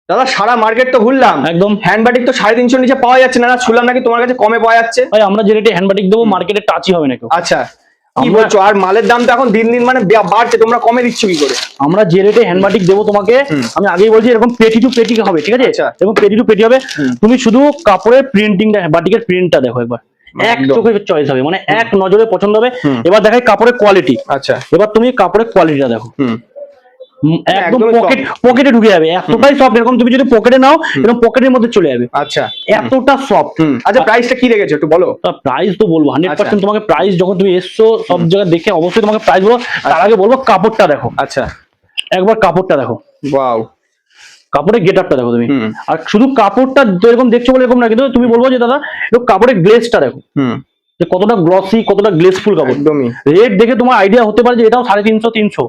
দাদা সারা মার্কেট তো ঘুরলাম, একদম হ্যান্ডবাটিক তো 350 নিচে পাওয়া যাচ্ছে না, শুনলাম নাকি তোমার কাছে কমে পাওয়া যাচ্ছে। ভাই আমরা যে রেটে হ্যান্ডবাটিক দেবো মার্কেটে টাচই হবে না কেউ। আচ্ছা কি বলছো, আর মালের দাম তো এখন দিন দিন মানে বাড়ছে, তোমরা কমে দিচ্ছ কি করে? আমরা যে রেটে হ্যান্ডবাটিক দেবো তোমাকে, আমি আগেই বলছি এরকম পেটি টু পেটি হবে, ঠিক আছে? এবং পেটি টু পেটি হবে। তুমি শুধু কাপড়ের প্রিন্টিংটা, বাটিকের প্রিন্টটা দেখো একবার, এক চোখে চয়েস হবে, মানে এক নজরে পছন্দ হবে। এবার দেখাই কাপড়ের কোয়ালিটি। আচ্ছা এবার তুমি কাপড়ের কোয়ালিটিটা দেখো, একদম পকেটে ঢুকে যাবে, এতটাই সফট। এরকম তুমি যদি পকেটে নাও এরকম পকেটের মধ্যে চলে যাবে। আচ্ছা এতটা সফট। আচ্ছা প্রাইসটা কি রেখেছো একটু বলো? প্রাইস তো বলবো 100%, তোমাকে প্রাইস যখন তুমি এসছো সব জায়গায় দেখে অবশ্যই তোমাকে প্রাইস বলবো। তার আগে বলবো কাপড়টা দেখো। আচ্ছা একবার কাপড়টা দেখো, ওয়াও, কাপড়ের গেট আপটা দেখো তুমি। আর শুধু কাপড়টা যেরকম দেখছো বলে এরকম না, কিন্তু তুমি বলবো যে দাদা একটু কাপড়ের গ্লেজটা দেখো, যে কতটা গ্লসি, কতটা গ্লেসফুল কাপড়। একদমই। রেট দেখে তোমার আইডিয়া হতে পারে যে এটাও 350-300,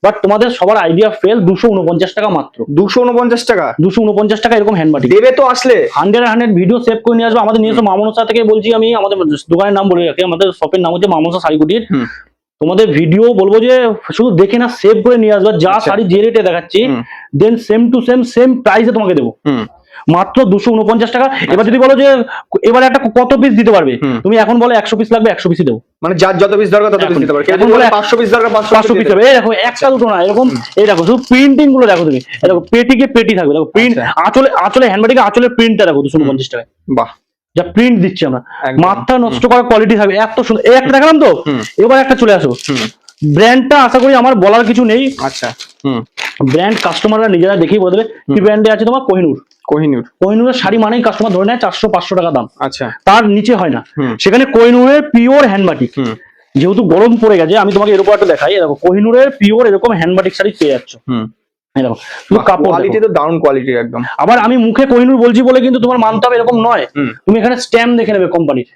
বাট তোমাদের সবার আইডিয়া ফেল। 249 টাকা মাত্র। 249 টাকা? 249 টাকা এরকম হ্যান্ডবাটিক দেবে তো আসলে? 100 ভিডিও সেভ করে নিয়ে আসবো। আমাদের নিজস্ব মামনসা থেকে বলছি আমি, আমাদের দোকানের নাম বলে রাখি, আমাদের শপের নাম হচ্ছে মামনসা শাড়ি কুটির। তোমাদের ভিডিও বলবো যে শুধু দেখে না, সেভ করে নিয়ে আসবা। যা শাড়ি যে রেটে দেখাচ্ছি দেন সেম টু সেম প্রাইসে তোমাকে দেবো, মাত্র 249 টাকা। এবার যদি বলো যে এবার একটা কত পিস দিতে পারবে, তুমি এখন বলো 100 পিস লাগবে, 100 পিসই দেবো। মানে যার যত পিস দরকার তত পিস দিতে পারবে। এখন বলে 500 পিস দরকার, 500 পিস হবে। এই দেখো একটা দুটো না, এরকম এই দেখো শুধু প্রিন্টিং গুলো দেখো তুমি। এই দেখো পেটিকে পেটি থাকবে, দেখো প্রিন্ট আঁচলে হ্যান্ডবাটিকে আঁচলের প্রিন্টটা দেখো 250 টাকায়। বাহ, যা প্রিন্ট দিচ্ছি আমরা, মাথা নষ্ট করার কোয়ালিটি থাকবে, এত সুন্দর। এই একটা দেখালাম তো, এবার একটা চলে আসো। ব্র্যান্ডটা আশা করি আমার বলার কিছু নেই। আচ্ছা ব্র্যান্ড কাস্টমাররা নিজেরা দেখেই বলে দেবে। কি ব্র্যান্ডে আছে তোমার? কোহিনূর। কোহিনূরের শাড়ি মানেই কাস্টমার ধরে নেয় 400-500 টাকা দাম। আচ্ছা, তার নিচে হয় না। সেখানে কোহিনূরের পিওর হ্যান্ডবাটিক, যেহেতু গরম পড়ে গেছে আমি তোমাকে এর উপর একটা দেখাই। দেখো কোহিনূরের পিওর এরকম হ্যান্ডবাটিক শাড়ি পেয়ে যাচ্ছ। দেখো শুধু কাপড় কোয়ালিটি তো দারুণ কোয়ালিটির একদম। আবার আমি মুখে কোহিনূর বলছি বলে কিন্তু তোমার মানতে হবে এরকম নয়। তুমি এখানে স্ট্যাম্প দেখে নেবে কোম্পানির,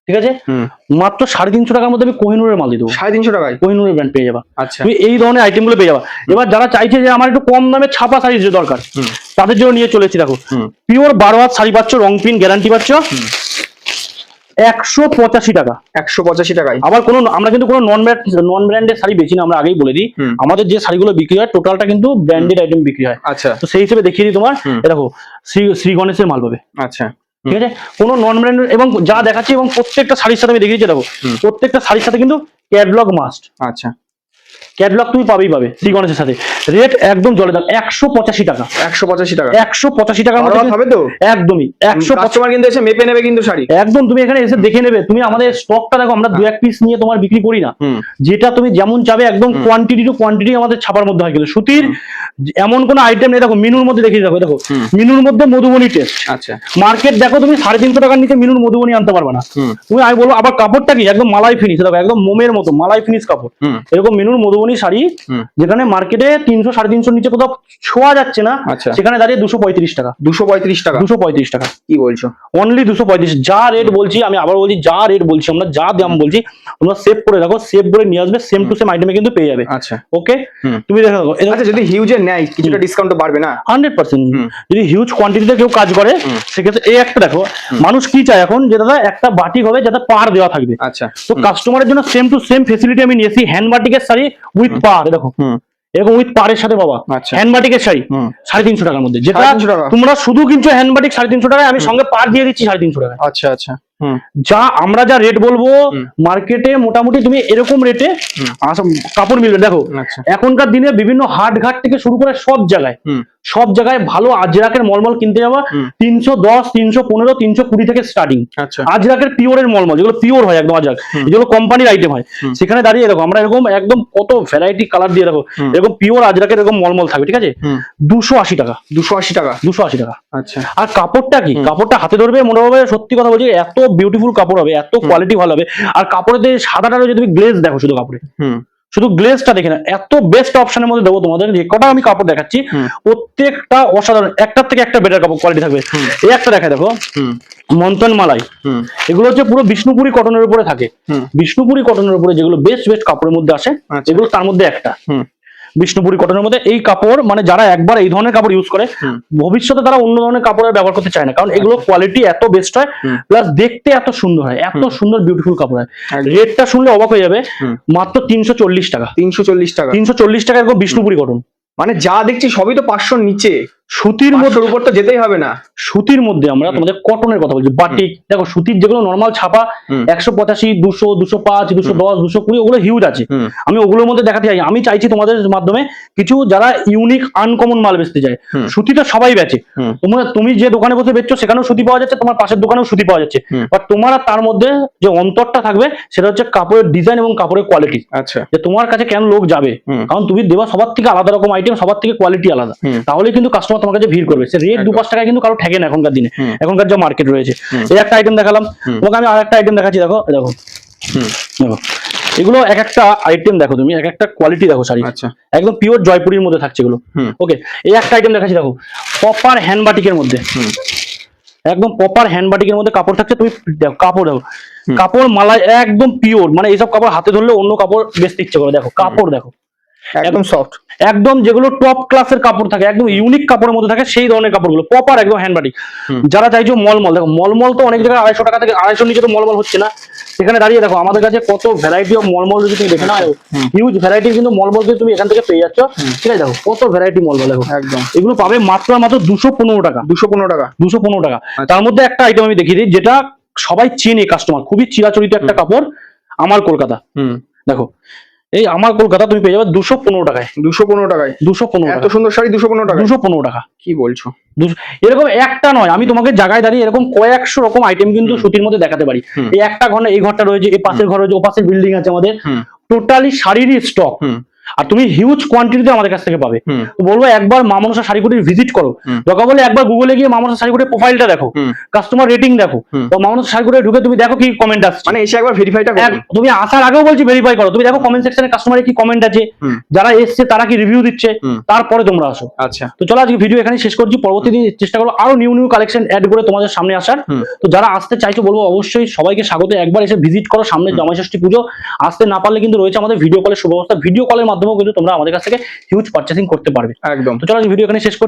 ঠিক আছে? মাত্র 350 টাকার মধ্যে আমি কোহিনূরের মাল দিয়ে দেবো। 350 টাকায় কোহিনূরের ব্র্যান্ড পেয়ে যাবা। আচ্ছা, তুমি এই ধরনের আইটেম গুলো পেয়ে যাবা। এবার যারা চাইছে যে আমার একটু কম দামে ছাপা শাড়ি যে দরকার, তাদের জন্য নিয়ে চলেছি। দেখো পিওর 12 হাত শাড়ি পাচ্ছ, রং পিন গ্যারান্টি পাচ্ছ, 185 টাকা। 185 টাকায়। আবার কোনো আমরা কিন্তু কোনো নন ব্র্যান্ডের শাড়ি বেচি না, আমরা আগেই বলে দিই। আমাদের যে শাড়িগুলো বিক্রি হয় টোটালটা কিন্তু ব্র্যান্ডেড আইটেম বিক্রি হয়। আচ্ছা, তো সেই হিসেবে দেখিয়ে দিই তোমার। দেখো শ্রী গণেশের মাল পাবে। আচ্ছা ঠিক আছে, কোনো নন ব্র্যান্ডেড। এবং যা দেখাচ্ছি এবং প্রত্যেকটা শাড়ির সাথে আমি দেখিয়েছি, দেখো প্রত্যেকটা শাড়ির সাথে কিন্তু ক্যাটালগ মাস্ট। আচ্ছা, ক্যাটালগ তুমি পাবেই পাবে শ্রী গণেশের সাথে। রেট একদম জলে দাম, 185 টাকা। 185 টাকা? 185 টাকার মধ্যে হবে তো? একদমই 100। কাস্টমার কিন্তু এসে মেপে নেবে কিন্তু শাড়ি একদম, তুমি এখানে এসে দেখে নেবে। তুমি আমাদের স্টকটা দেখো, আমরা 2-1 পিস নিয়ে তোমার বিক্রি করি না। যেটা তুমি যেমন চাবে একদম কোয়ান্টিটি টু কোয়ান্টিটি আমাদের ছাপার মধ্যে হয়। কিন্তু সুতির এমন কোনো আইটেম নেই। দেখো মিনুর মধ্যে দেখিয়ে দেখো, দেখো মিনুর মধ্যে মধুবনী টেস্ট। আচ্ছা, মার্কেট দেখো তুমি 350 টাকার নিচে মিনুর মধুবনী আনতে পারবে না তুমি। আমি বলবো আবার কাপড়টা কি একদম মালাই ফিনিশ, দেখো একদম মোমের মতো মালাই ফিনিশ কাপড়। এরকম মিনুর মধুবনী শাড়ি যেখানে মার্কেটে 300-350 নিচে কোথাও ছোঁয়া যাচ্ছে না, সেখানে দাঁড়িয়ে 235 টাকা। 235 টাকা? 235 টাকা। কি বলছো? অনলি 235। যা রেট বলছি, আমি আবার বলছি যা রেট বলছি, আমরা যা দাম বলছি তোমরা সেভ করে রাখো, সেভ করে নিয়ে আসবে, সেম টু সেম আইটেমে কিন্তু পেয়ে যাবে। আচ্ছা, ওকে তুমি দেখো। আচ্ছা, যদি হিউজে নেয় কিছুটা ডিসকাউন্ট তো বাড়বে না? 100%। যদি হিউজ কোয়ান্টিটিতে কেউ কাজ করে সেক্ষেত্রে এই একটা দেখো, মানুষ কি চায় এখন যে দাদা একটা বাটিক হবে যাতে পার দেওয়া থাকবে। আচ্ছা, তো কাস্টমারের জন্য সেম টু সেম ফেসিলিটি আমি নিয়েছি। হ্যান্ড বাটিকের শাড়ি উইথ পার, দেখো এরকম উইথ পারের সাথে বাবা হ্যান্ড বাটিকের শাড়ি 350 টাকার মধ্যে, যেটা তোমরা শুধু কিনছো হ্যান্ড বাটিক 350 টাকায়, আমি সঙ্গে পার দিয়ে দিচ্ছি 350 টাকায়। আচ্ছা আচ্ছা, যা আমরা যা রেট বলবো মার্কেটে মোটামুটি তুমি এরকম রেটে কাপড় মিলবে। দেখো এখনকার দিনে বিভিন্ন হাট ঘাট থেকে শুরু করে সব জায়গায় ভালো আজরাকের মলমল কিনতে যাবো 310, 315, 320 থেকে স্টার্টিং। আজরাকের পিওরের মলমল, যেগুলো পিওর হয় একদম আজরাক, যেগুলো কোম্পানির আইটেম হয়, সেখানে দাঁড়িয়ে দেখো আমরা এরকম একদম কত ভ্যারাইটি কালার দিয়ে দেখো এরকম পিওর আজরাকের এরকম মলমল থাকবে। ঠিক আছে, 280 টাকা। 280 টাকা? 280 টাকা। আচ্ছা, আর কাপড়টা কি, কাপড়টা হাতে ধরবে মনে হবে, সত্যি কথা বলছি এত বিউটিফুল কাপড় হবে, এত কোয়ালিটি ভালো হবে। আর কাপড়ের সাদাটারও যদি তুমি গ্লেজ দেখো, শুধু কাপড়ে শুধু গ্লেজটা দেখে না, এত বেস্ট অপশনের মধ্যে দেবো তোমাদের। যে কটা আমি কাপড় দেখাচ্ছি প্রত্যেকটা অসাধারণ, একটার থেকে একটা বেটার কাপড় কোয়ালিটি থাকবে। এই একটা দেখা দেখো মন্থন মালাই, এগুলো হচ্ছে পুরো বিষ্ণুপুরি কটনের উপরে থাকে। বিষ্ণুপুরি কটনের উপরে যেগুলো বেস্ট বেস্ট কাপড়ের মধ্যে আসে, এগুলো তার মধ্যে একটা বিষ্ণুপুরি কটনের মধ্যে। এই কাপড় মানে যারা একবার এই ধরনের কাপড় ইউজ করে ভবিষ্যতে তারা অন্য ধরনের কাপড়ের ব্যবহার করতে চায় না, কারণ এগুলো কোয়ালিটি এত বেস্ট হয়, প্লাস দেখতে এত সুন্দর হয়, এত সুন্দর বিউটিফুল কাপড় হয়। রেটটা শুনলে অবাক হয়ে যাবে, মাত্র 340 টাকা। 340 টাকা? 340 টাকা এরকম বিষ্ণুপুরি কটন। মানে যা দেখছি সবই তো 500 নিচে। সুতির মধ্যে উপর তো যেতেই হবে না। সুতির মধ্যে আমরা তোমাদের কটনের কথা বলছি, বাটিক। দেখো সুতির যেগুলো নর্মাল ছাপা 185, 200, 205, 210, 220 ওগুলো হিউজ আছে। আমি ওগুলোর মধ্যে দেখাতে চাই, আমি চাইছি তোমাদের মাধ্যমে কিছু যারা ইউনিক আনকমন মাল বেচতে চায়। সুতিটা সবাই বেচে, তুমি যে দোকানে বসে বেচছো সেখানেও সুতি পাওয়া যাচ্ছে, তোমার পাশের দোকানেও সুতি পাওয়া যাচ্ছে, বাট তোমার আর তার মধ্যে যে অন্তরটা থাকবে সেটা হচ্ছে কাপড়ের ডিজাইন এবং কাপড়ের কোয়ালিটি। আচ্ছা, যে তোমার কাছে কেন লোক যাবে, কারণ তুমি দেওয়া সবার থেকে আলাদা রকম আইটেম, সবার থেকে কোয়ালিটি আলাদা, তাহলে কিন্তু কাস্টমার তোমার কাছে ভিড় করবে। সে রেট 2-5 টাকায় কিন্তু কারো ঠেকে না এখনকার দিনে, এখনকার যা মার্কেট রয়েছে। এই একটা আইটেম দেখালাম তোমাকে, আমি আর একটা আইটেম দেখাচ্ছি। দেখো দেখো দেখো, এগুলো এক একটা আইটেম দেখো, তুমি এক একটা কোয়ালিটি দেখো শাড়ি। আচ্ছা, একদম পিওর জয়পুরির মধ্যে থাকছে এগুলো। ওকে, এই একটা আইটেম দেখাচ্ছি দেখো, প্রপার হ্যান্ড বাটিকের মধ্যে, একদম প্রপার হ্যান্ড বাটিকের মধ্যে কাপড় থাকছে। তুমি দেখো কাপড়, দেখো কাপড় মালাই একদম পিওর, মানে এইসব কাপড় হাতে ধরলে অন্য কাপড় বেচতে ইচ্ছে করে। দেখো কাপড় দেখো, একদম সফট, একদম যেগুলো টপ ক্লাসের কাপড় থাকে, একদম ইউনিক কাপড়ের মধ্যে থাকে, সেই ধরনের কাপড়গুলো প্রপার একদম হ্যান্ড বাটিক। যারা চাইছো মলমল, দেখো মলমল তো অনেক জায়গায় 250 টাকা থেকে 250 নিচে তো মলমল হচ্ছে না। সেখানে দাঁড়িয়ে দেখো আমাদের কাছে কত ভ্যারাইটি অফ মলমল, যদি তুমি দেখে না হিউজ ভ্যারাইটি কিন্তু মলমল তুমি এখান থেকে পেয়ে যাচ্ছ। ঠিক আছে, দেখো কত ভ্যারাইটি মলমল, দেখো একদম এগুলো পাবে মাত্র মাত্র 215 টাকা। 215 টাকা, 215 টাকা। তার মধ্যে একটা আইটেম আমি দেখিয়ে দিই, যেটা সবাই চেনে কাস্টমার, খুবই চিরাচরিত একটা কাপড়, আমার কলকাতা। দেখো এই আমার কলকাতা তুমি পেয়ে যাবে 215 টাকায়। 215 টাকায়, 215 এত সুন্দর শাড়ি 215 টাকা, 215 টাকা। কি বলছো? এরকম একটা নয়, আমি তোমাকে জায়গায় দাঁড়িয়ে এরকম কয়েকশো রকম আইটেম কিন্তু সুতির মধ্যে দেখাতে পারি। এই একটা ঘর, এই ঘরটা রয়েছে, এই পাশের ঘর রয়েছে, ও পাশের বিল্ডিং আছে আমাদের, টোটালি শাড়িরই স্টক। আর তুমি হিউজ কোয়ান্টিটিতে আমাদের কাছ থেকে পাবে। তো বলবো একবার মা মনসা শাড়িকুটির ভিজিট করো, দরকার বলে একবার গুগলে গিয়ে মা মনসা শাড়িকুটির প্রোফাইলটা দেখো, কাস্টমার রেটিং দেখো, তো মা মনসা শাড়িকুটিতে ঢুকে তুমি দেখো কি কমেন্ট আসছে, মানে এসে একবার ভেরিফাইটা করো। তুমি আসার আগেও বলছি ভেরিফাই করো, তুমি দেখো কমেন্ট সেকশনে কাস্টমারের কি কমেন্ট আছে, যারা এসছে তারা কি রিভিউ দিচ্ছে, তারপরে তোমরা আসো। আচ্ছা, তো চলো আজকে ভিডিও এখানে শেষ করছি, পরবর্তী দিন চেষ্টা করবো আরো নিউ নিউ কালেকশন অ্যাড করে তোমাদের সামনে আসার। তো যারা আসতে চাইছো বলবো অবশ্যই সবাইকে স্বাগত, একবার এসে ভিজিট করো, সামনে জামাই ষষ্ঠী পুজো, আসতে না পারলে কিন্তু রয়েছে আমাদের ভিডিও কলের সুব্যবস্থা, ভিডিও কলের মাধ্যমেও কিন্তু তোমরা আমাদের কাছ থেকে হিউজ পারচেসিং করতে পারবে। একদম। তো চলো ভিডিও এখানে শেষ করছি।